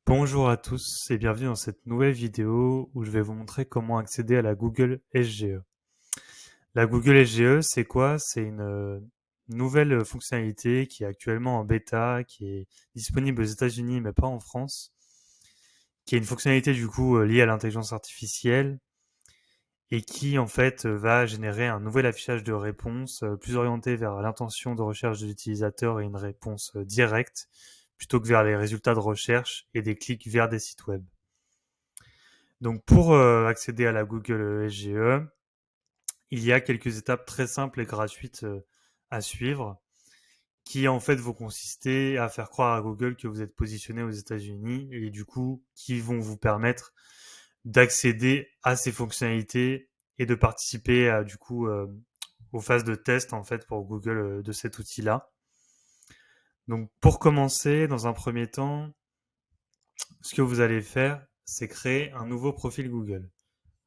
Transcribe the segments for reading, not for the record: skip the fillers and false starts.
Bonjour à tous et bienvenue dans cette nouvelle vidéo où je vais vous montrer comment accéder à la Google SGE. La Google SGE, c'est quoi? C'est une nouvelle fonctionnalité qui est actuellement en bêta, qui est disponible aux États-Unis mais pas en France, qui est une fonctionnalité du coup liée à l'intelligence artificielle et qui en fait va générer un nouvel affichage de réponses plus orienté vers l'intention de recherche de l'utilisateur et une réponse directe plutôt que vers les résultats de recherche et des clics vers des sites web. Donc pour accéder à la Google SGE, il y a quelques étapes très simples et gratuites à suivre qui en fait vont consister à faire croire à Google que vous êtes positionné aux États-Unis et du coup qui vont vous permettre d'accéder à ces fonctionnalités et de participer à, du coup aux phases de test en fait pour Google de cet outil-là. Donc pour commencer, dans un premier temps, ce que vous allez faire, c'est créer un nouveau profil Google.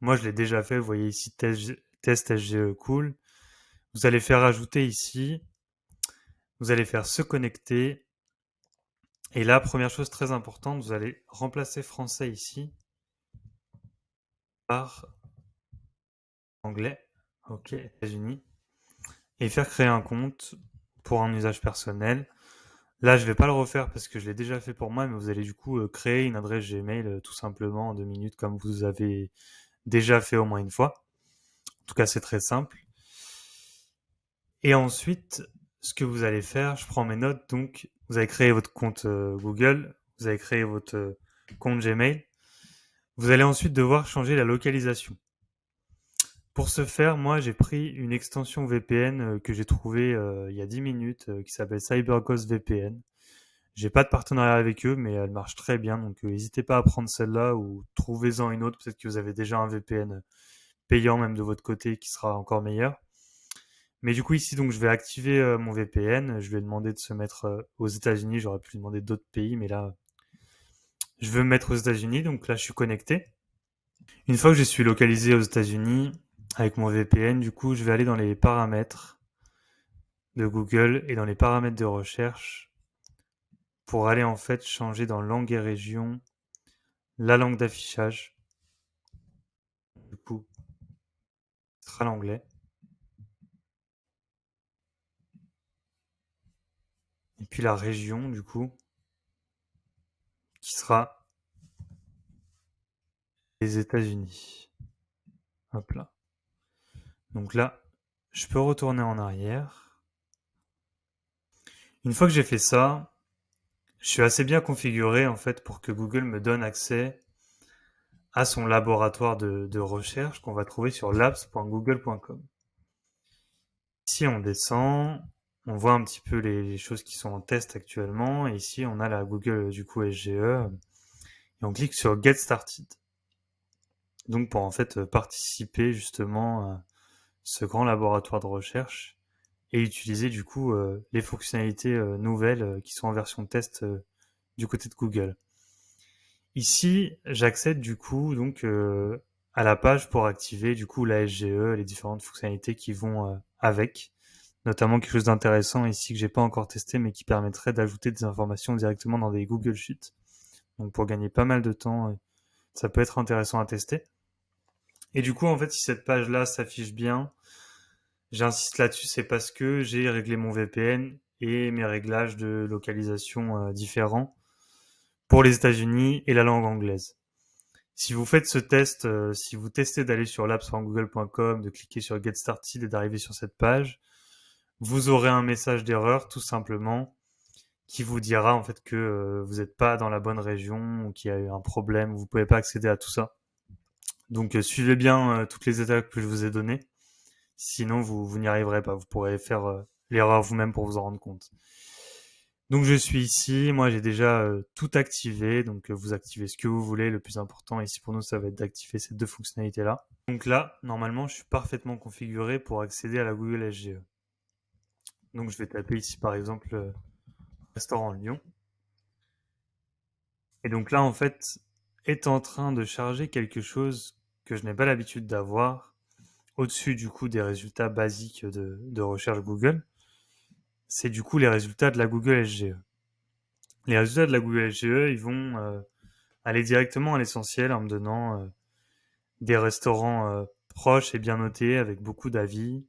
Moi, je l'ai déjà fait. Vous voyez ici test SGE cool. Vous allez faire ajouter ici. Vous allez faire se connecter. Et là, première chose très importante, vous allez remplacer français ici par anglais. OK, États-Unis. Et faire créer un compte pour un usage personnel. Là, je vais pas le refaire parce que je l'ai déjà fait pour moi, mais vous allez du coup créer une adresse Gmail tout simplement en 2 minutes comme vous avez déjà fait au moins une fois. En tout cas, c'est très simple. Et ensuite, ce que vous allez faire, je prends mes notes, donc vous avez créé votre compte Google, vous avez créé votre compte Gmail. Vous allez ensuite devoir changer la localisation. Pour ce faire, moi j'ai pris une extension VPN que j'ai trouvée il y a 10 minutes qui s'appelle CyberGhost VPN. J'ai pas de partenariat avec eux, mais elle marche très bien, donc n'hésitez pas à prendre celle-là ou trouvez-en une autre. Peut-être que vous avez déjà un VPN payant même de votre côté qui sera encore meilleur. Mais du coup ici donc je vais activer mon VPN, je vais demander de se mettre aux États-Unis, j'aurais pu lui demander d'autres pays, mais là je veux me mettre aux États-Unis, donc là je suis connecté. Une fois que je suis localisé aux États-Unis avec mon VPN, du coup je vais aller dans les paramètres de Google et dans les paramètres de recherche pour aller en fait changer dans langue et région la langue d'affichage. Du coup, ce sera l'anglais. Et puis la région du coup qui sera les États-Unis. Hop là. Donc là, je peux retourner en arrière. Une fois que j'ai fait ça, je suis assez bien configuré en fait pour que Google me donne accès à son laboratoire de recherche qu'on va trouver sur labs.google.com. Ici, on descend, on voit un petit peu les choses qui sont en test actuellement. Et ici, on a la Google du coup SGE et on clique sur Get Started. Donc pour en fait participer justement à ce grand laboratoire de recherche et utiliser du coup les fonctionnalités nouvelles qui sont en version test du côté de Google. Ici, j'accède du coup donc à la page pour activer du coup la SGE, les différentes fonctionnalités qui vont avec, notamment quelque chose d'intéressant ici que j'ai pas encore testé mais qui permettrait d'ajouter des informations directement dans des Google Sheets. Donc pour gagner pas mal de temps, ça peut être intéressant à tester. Et du coup, en fait, si cette page-là s'affiche bien, j'insiste là-dessus, c'est parce que j'ai réglé mon VPN et mes réglages de localisation différents pour les États-Unis et la langue anglaise. Si vous faites ce test, si vous testez d'aller sur labs.google.com, de cliquer sur Get Started et d'arriver sur cette page, vous aurez un message d'erreur tout simplement qui vous dira en fait que vous n'êtes pas dans la bonne région ou qu'il y a eu un problème, vous ne pouvez pas accéder à tout ça. Donc suivez bien toutes les étapes que je vous ai données, sinon vous n'y arriverez pas, vous pourrez faire l'erreur vous-même pour vous en rendre compte. Donc je suis ici, moi j'ai déjà tout activé, donc vous activez ce que vous voulez, le plus important ici pour nous ça va être d'activer ces deux fonctionnalités-là. Donc là, normalement je suis parfaitement configuré pour accéder à la Google SGE. Donc je vais taper ici par exemple restaurant Lyon. Et donc là en fait est en train de charger quelque chose que je n'ai pas l'habitude d'avoir au-dessus du coup des résultats basiques de recherche Google. C'est du coup les résultats de la Google SGE. Les résultats de la Google SGE, ils vont aller directement à l'essentiel en me donnant des restaurants proches et bien notés avec beaucoup d'avis.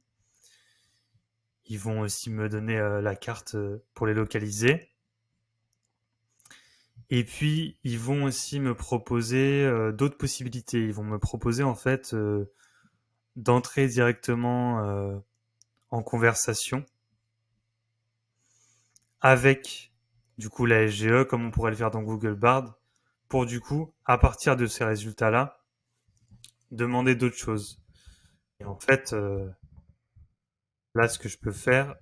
Ils vont aussi me donner la carte pour les localiser. Et puis, ils vont aussi me proposer d'autres possibilités. Ils vont me proposer en fait d'entrer directement en conversation avec du coup la SGE, comme on pourrait le faire dans Google Bard, pour du coup, à partir de ces résultats-là, demander d'autres choses. Et en fait, là, ce que je peux faire,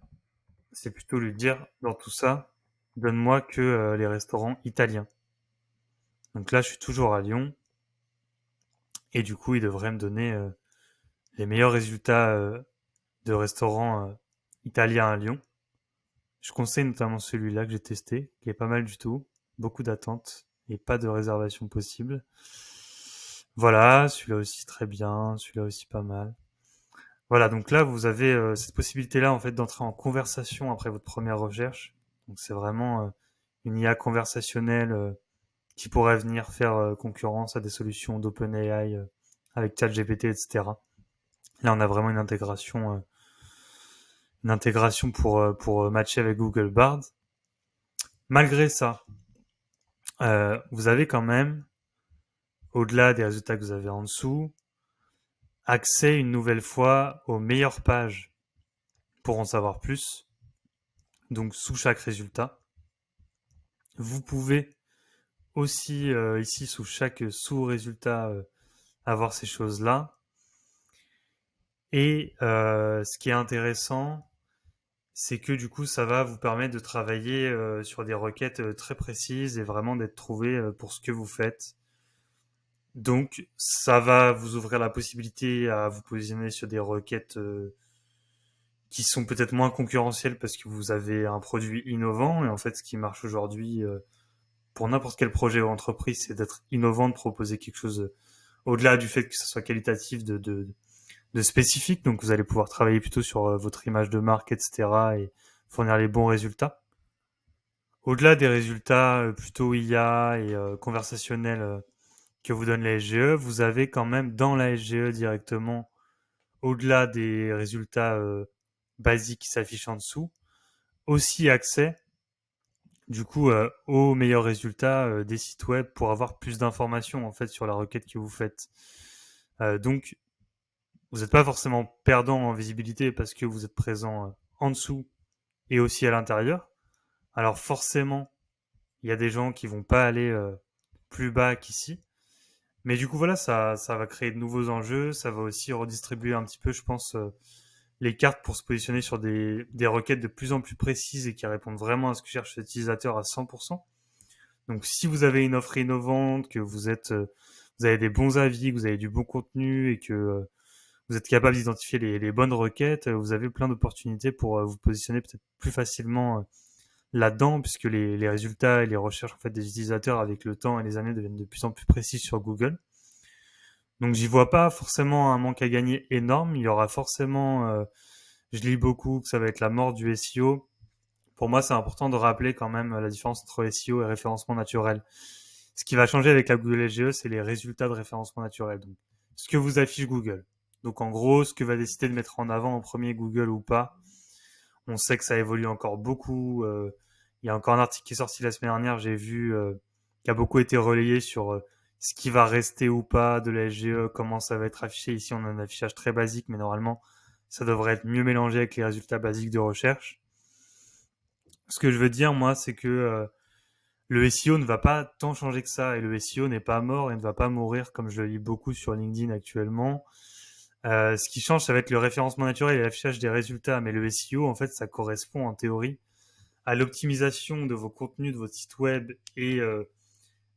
c'est plutôt lui dire, dans tout ça, donne-moi que les restaurants italiens. Donc là, je suis toujours à Lyon, et du coup, il devrait me donner les meilleurs résultats de restaurants italiens à Lyon. Je conseille notamment celui-là que j'ai testé, qui est pas mal du tout. Beaucoup d'attentes et pas de réservation possible. Voilà, celui-là aussi très bien, celui-là aussi pas mal. Voilà, donc là, vous avez cette possibilité-là, en fait, d'entrer en conversation après votre première recherche. Donc c'est vraiment une IA conversationnelle qui pourrait venir faire concurrence à des solutions d'OpenAI avec ChatGPT, etc. Là, on a vraiment une intégration pour matcher avec Google Bard. Malgré ça, vous avez quand même, au-delà des résultats que vous avez en dessous, accès une nouvelle fois aux meilleures pages pour en savoir plus. Donc sous chaque résultat. Vous pouvez aussi ici sous chaque sous-résultat avoir ces choses-là. Et ce qui est intéressant, c'est que du coup ça va vous permettre de travailler sur des requêtes très précises et vraiment d'être trouvé pour ce que vous faites. Donc ça va vous ouvrir la possibilité à vous positionner sur des requêtes qui sont peut-être moins concurrentielles parce que vous avez un produit innovant. Et en fait, ce qui marche aujourd'hui pour n'importe quel projet ou entreprise, c'est d'être innovant, de proposer quelque chose au-delà du fait que ça soit qualitatif de spécifique. Donc vous allez pouvoir travailler plutôt sur votre image de marque, etc. et fournir les bons résultats. Au-delà des résultats plutôt IA et conversationnels que vous donne la SGE, vous avez quand même dans la SGE directement, au-delà des résultats basiques qui s'affichent en dessous, aussi accès du coup aux meilleurs résultats des sites web pour avoir plus d'informations en fait sur la requête que vous faites. Donc vous n'êtes pas forcément perdant en visibilité parce que vous êtes présent en dessous et aussi à l'intérieur. Alors forcément, il y a des gens qui vont pas aller plus bas qu'ici. Mais du coup, voilà, ça va créer de nouveaux enjeux. Ça va aussi redistribuer un petit peu, je pense, les cartes pour se positionner sur des requêtes de plus en plus précises et qui répondent vraiment à ce que cherche l'utilisateur à 100%. Donc, si vous avez une offre innovante, que vous avez des bons avis, que vous avez du bon contenu et que vous êtes capable d'identifier les bonnes requêtes, vous avez plein d'opportunités pour vous positionner peut-être plus facilement là-dedans, puisque les résultats et les recherches en fait des utilisateurs avec le temps et les années deviennent de plus en plus précis sur Google. Donc j'y vois pas forcément un manque à gagner énorme. Il y aura forcément, je lis beaucoup que ça va être la mort du SEO. Pour moi, c'est important de rappeler quand même la différence entre SEO et référencement naturel. Ce qui va changer avec la Google SGE, c'est les résultats de référencement naturel. Donc, ce que vous affiche Google. Donc en gros, ce que va décider de mettre en avant en premier Google ou pas. On sait que ça évolue encore beaucoup. Il y a encore un article qui est sorti la semaine dernière, j'ai vu, qui a beaucoup été relayé sur ce qui va rester ou pas de la SGE, comment ça va être affiché. Ici, on a un affichage très basique, mais normalement, ça devrait être mieux mélangé avec les résultats basiques de recherche. Ce que je veux dire, moi, c'est que le SEO ne va pas tant changer que ça, et le SEO n'est pas mort et ne va pas mourir, comme je le lis beaucoup sur LinkedIn actuellement. Ce qui change, ça va être le référencement naturel et l'affichage des résultats, mais le SEO, en fait, ça correspond en théorie à l'optimisation de vos contenus de votre site web et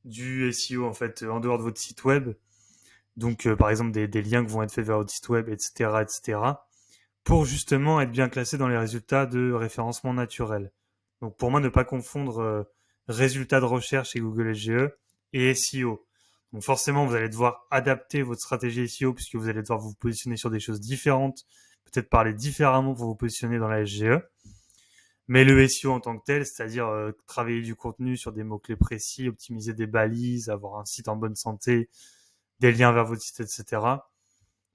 du SEO en fait en dehors de votre site web. Donc par exemple des liens qui vont être faits vers votre site web, etc., etc. Pour justement être bien classé dans les résultats de référencement naturel. Donc pour moi, ne pas confondre résultats de recherche chez Google SGE et SEO. Donc forcément, vous allez devoir adapter votre stratégie SEO puisque vous allez devoir vous positionner sur des choses différentes, peut-être parler différemment pour vous positionner dans la SGE. Mais le SEO en tant que tel, c'est-à-dire travailler du contenu sur des mots-clés précis, optimiser des balises, avoir un site en bonne santé, des liens vers votre site, etc.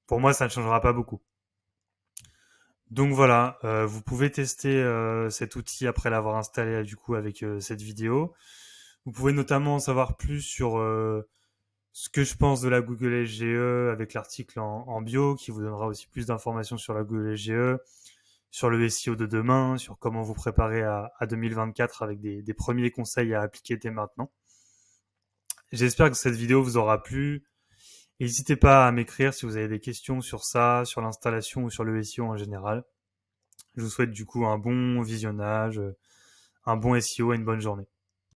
Pour moi, ça ne changera pas beaucoup. Donc voilà, vous pouvez tester cet outil après l'avoir installé du coup avec cette vidéo. Vous pouvez notamment en savoir plus sur ce que je pense de la Google SGE avec l'article en bio qui vous donnera aussi plus d'informations sur la Google SGE, sur le SEO de demain, sur comment vous préparer à 2024 avec des premiers conseils à appliquer dès maintenant. J'espère que cette vidéo vous aura plu. N'hésitez pas à m'écrire si vous avez des questions sur ça, sur l'installation ou sur le SEO en général. Je vous souhaite du coup un bon visionnage, un bon SEO et une bonne journée.